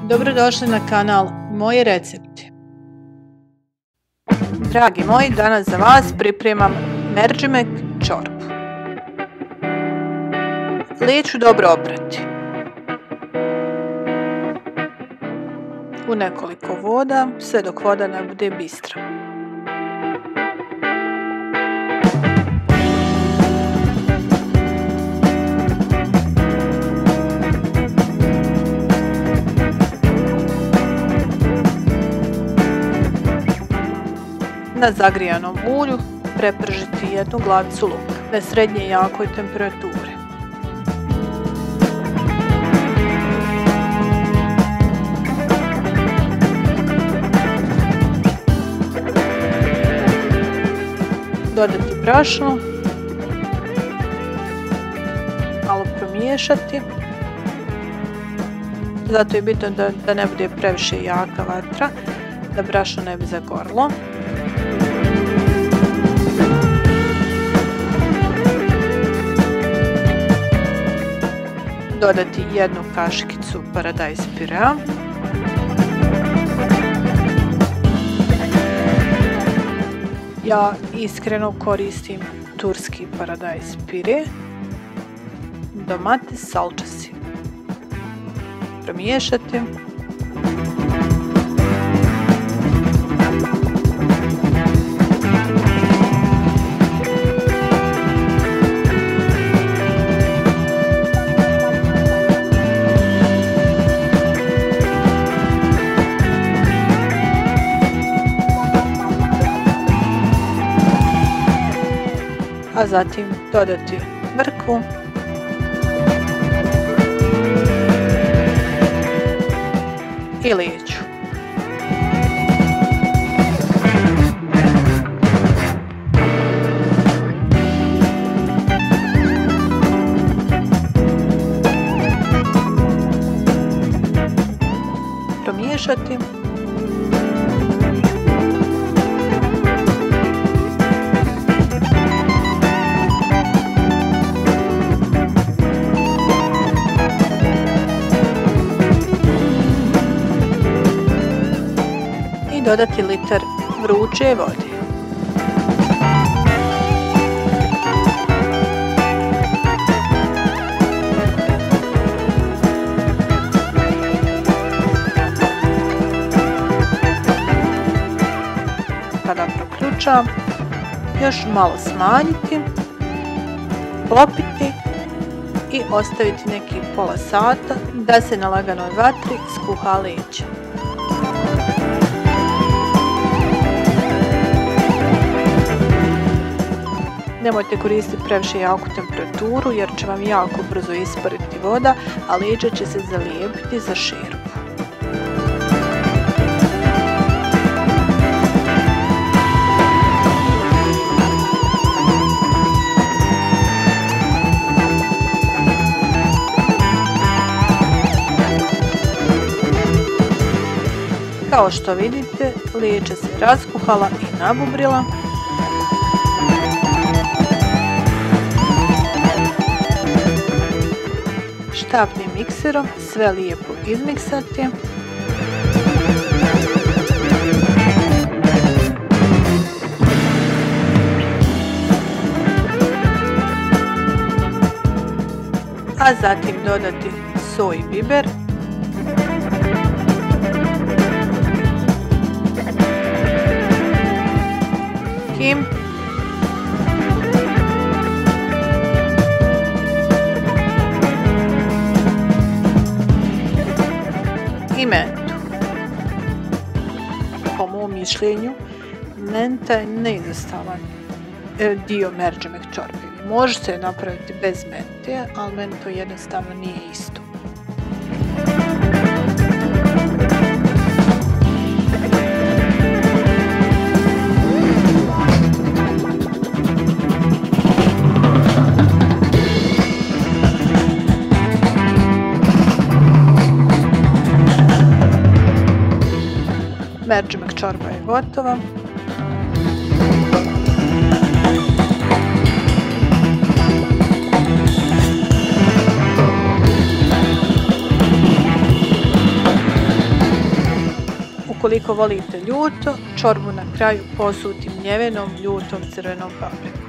Dobrodošli na kanal Moji recepti. Dragi moji, danas za vas pripremam mercimek čorbu. Lijeću ću dobro oprati u nekoliko voda, sve dok voda ne bude bistra. Na zagrijanom ulju prepržiti jednu glavicu luka na srednje jakoj temperaturi. Dodati brašno, malo promiješati. Zato je bitno da ne bude previše jaka vatra, da brašno ne bi zagorilo. Dodati jednu kašikicu paradajz pirea, ja iskreno koristim turski paradajz pire, domates salčasi, promiješati. A zatim dodati mrkvu, i lijeću. Promiješati. Dodati litar vruće vode. Kada proključam, još malo smanjiti, klopiti i ostaviti neki pola sata da se na laganoj vatri skuha lijeće. Nemojte koristiti previše jaku temperaturu jer će vam jako brzo ispariti voda, a lijeće će se zalijepiti za šerbu. Kao što vidite, lijeće se raskuhala i nabubrila. Štapnim mikserom sve lijepo izmiksati. A zatim dodati soj i biber. Kim. I mentu. Po mom mišljenju, menta je neizostavan dio mercimek čorbe. Može se napraviti bez mente, ali meni to jednostavno nije isto. Mercimek čorba je gotova. Ukoliko volite ljuto, čorbu na kraju posutim mljevenom, ljutom, crvenom paprikom.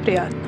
Prijatno.